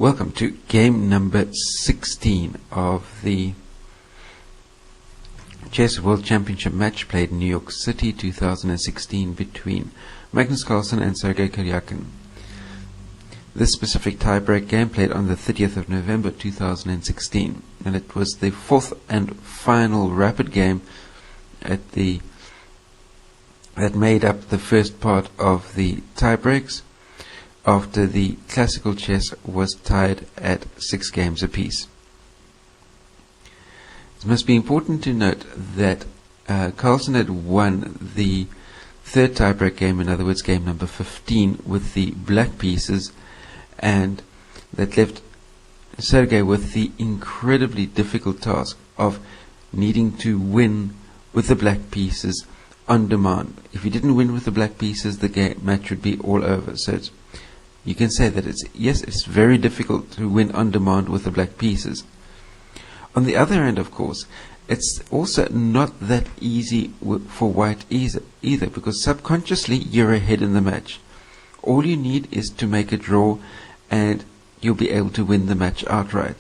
Welcome to game number 16 of the Chess World Championship match played in New York City 2016 between Magnus Carlsen and Sergei Karjakin. This specific tiebreak game played on the 30th of November 2016, and it was the fourth and final rapid game that made up the first part of the tiebreaks, after the classical chess was tied at 6 games apiece. It must be important to note that Carlsen had won the third tiebreak game, in other words game number 15, with the black pieces, and that left Sergei with the incredibly difficult task of needing to win with the black pieces on demand. If he didn't win with the black pieces, the match would be all over. So you can say that it's very difficult to win on demand with the black pieces. On the other hand, of course, it's also not that easy for white either, because subconsciously you're ahead in the match. All you need is to make a draw and you'll be able to win the match outright.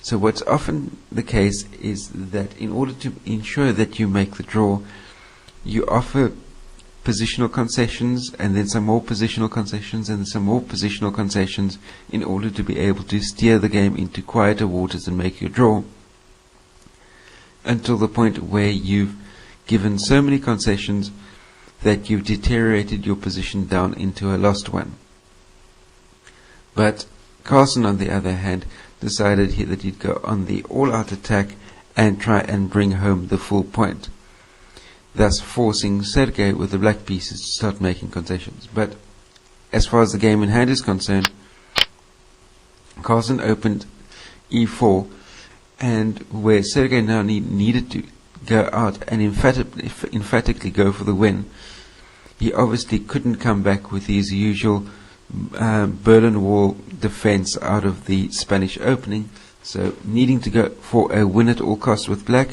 So what's often the case is that in order to ensure that you make the draw, you offer positional concessions, and then some more positional concessions, and some more positional concessions, in order to be able to steer the game into quieter waters and make your draw, until the point where you've given so many concessions that you've deteriorated your position down into a lost one. But Carlsen, on the other hand, decided that he'd go on the all-out attack and try and bring home the full point, thus forcing Sergei with the black pieces to start making concessions. But as far as the game in hand is concerned, Carlsen opened e4, and where Sergei now needed to go out and emphatically go for the win, he obviously couldn't come back with his usual Berlin Wall defense out of the Spanish opening. So needing to go for a win at all costs with black,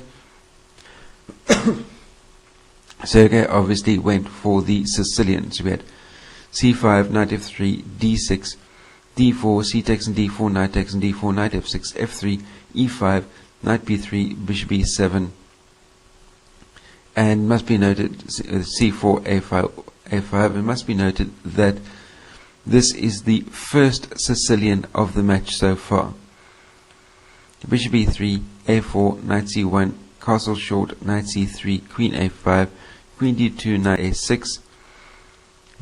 Sergei obviously went for the Sicilian. So we had c5, knight f3, d6, d4, c takes and d4, knight takes and d4, knight f6, f3, e5, knight b3, bishop b7, and must be noted c4, a5, a5. It must be noted that this is the first Sicilian of the match so far. Bishop b3, a4, knight c1, castle short, knight c3, queen a5, queen d2, Na6,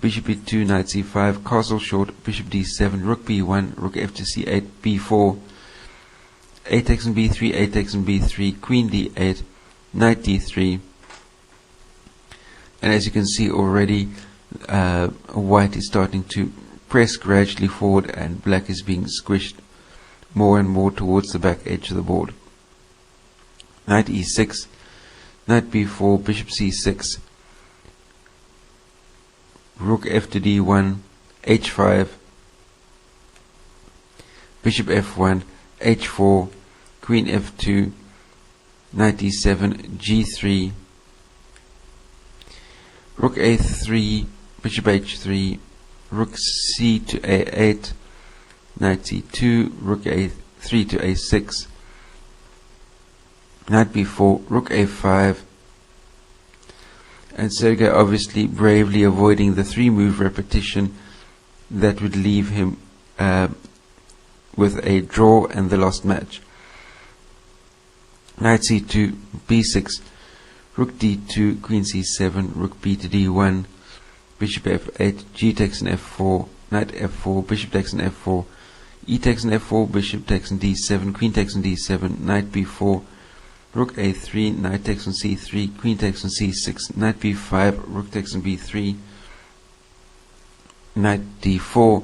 bishop b2, knight c5, castle short, bishop d7, rook b1, rook f2 c8, b4, a takes and b3, a takes and b3, queen d8, knight d3. And as you can see already, white is starting to press gradually forward, and black is being squished more and more towards the back edge of the board. Knight e6, knight b4, bishop c6, rook f to d1, h5, bishop f1, h4, queen f2, knight d7, g3, rook a3, bishop h3, rook c to a8, knight c2, rook a3 to a6, knight b4, rook a5, and Sergei obviously bravely avoiding the 3-move repetition that would leave him with a draw and the lost match. Knight c2, b6, rook d2, queen c7, rook b to d1, bishop f8, g takes an f4, knight f4, bishop takes an f4, e takes an f4, bishop takes an d7, queen takes an d7, knight b4, rook a3, knight takes on c3, queen takes on c6, knight b5, rook takes on b3, knight d4,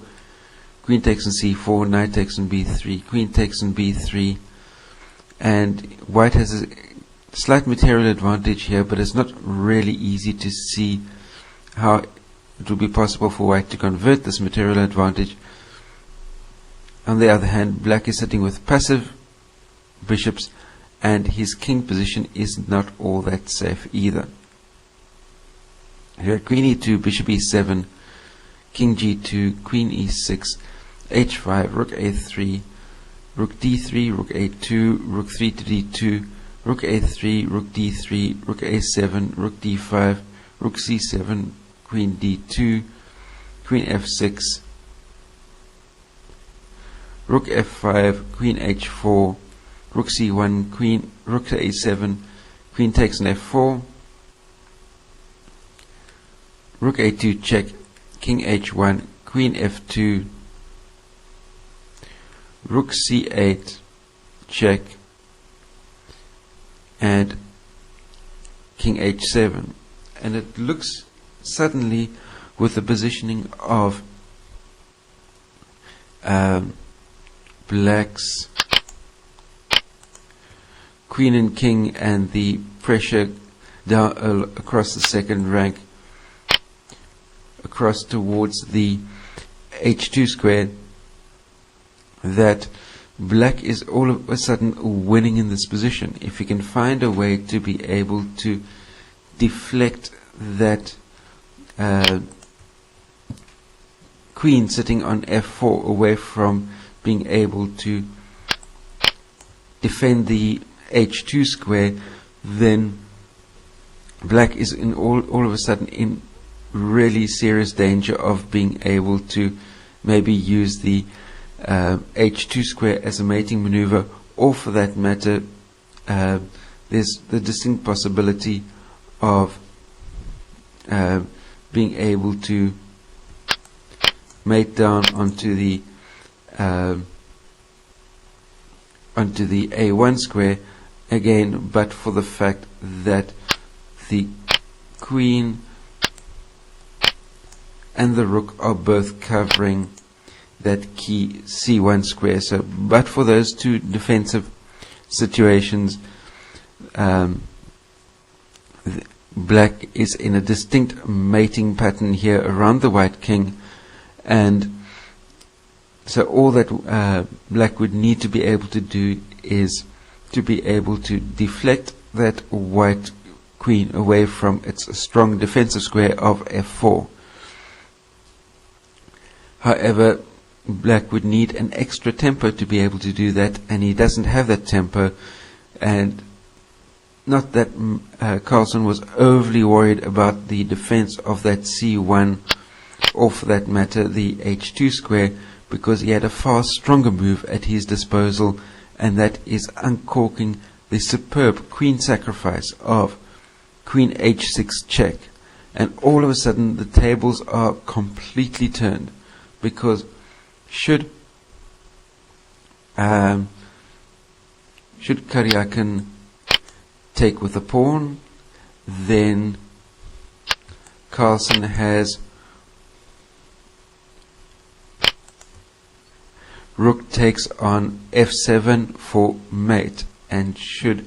queen takes on c4, knight takes on b3, queen takes on b3, and white has a slight material advantage here, but it's not really easy to see how it will be possible for white to convert this material advantage. On the other hand, black is sitting with passive bishops, and his king position is not all that safe either. Here, queen e2, bishop e7, king g2, queen e6, h5, rook a3, rook d3, rook a2, rook 3 to d2, rook a3, rook d3, rook a7, rook d5, rook c7, queen d2, queen f6, rook f5, queen h4, rook c1, queen, rook to a7, queen takes on f4, rook a2 check, king h1, queen f2, rook c8 check, and king h7. And it looks suddenly, with the positioning of black's queen and king and the pressure down across the second rank, across towards the h2 square, that black is all of a sudden winning in this position. If he can find a way to be able to deflect that queen sitting on f4 away from being able to defend the h2 square, then black is in all of a sudden in really serious danger of being able to maybe use the h2 square as a mating maneuver, or for that matter there's the distinct possibility of being able to mate down onto the a1 square again, but for the fact that the queen and the rook are both covering that key c1 square. So but for those two defensive situations, black is in a distinct mating pattern here around the white king, and so all that black would need to be able to do is to be able to deflect that white queen away from its strong defensive square of f4. However, black would need an extra tempo to be able to do that, and he doesn't have that tempo. And not that Carlsen was overly worried about the defense of that c1, or for that matter the h2 square, because he had a far stronger move at his disposal, and that is uncorking the superb queen sacrifice of queen h6 check. And all of a sudden the tables are completely turned, because should Karjakin take with a pawn, then Carlsen has rook takes on f7 for mate, and should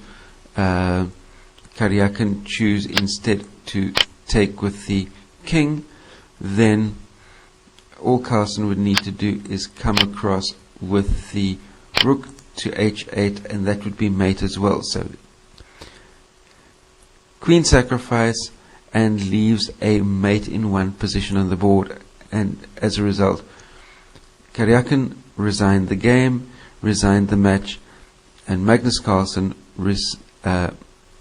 Karjakin choose instead to take with the king, then all Carlsen would need to do is come across with the rook to h8, and that would be mate as well. So queen sacrifice, and leaves a mate in one position on the board. And as a result, Karjakin resigned the game, resigned the match, and Magnus Carlsen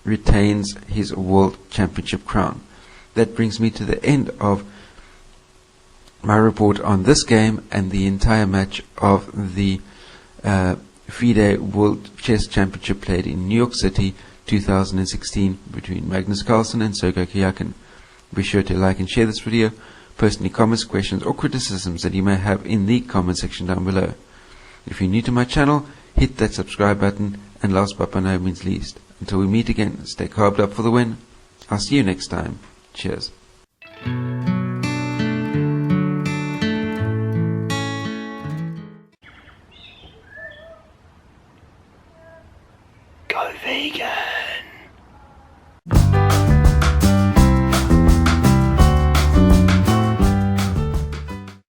retains his World Championship crown. That brings me to the end of my report on this game and the entire match of the FIDE World Chess Championship played in New York City 2016 between Magnus Carlsen and Sergei Karjakin. Be sure to like and share this video. Post any comments, questions or criticisms that you may have in the comment section down below. If you're new to my channel, hit that subscribe button, and last but by no means least, until we meet again, stay carved up for the win. I'll see you next time. Cheers. Go vegan.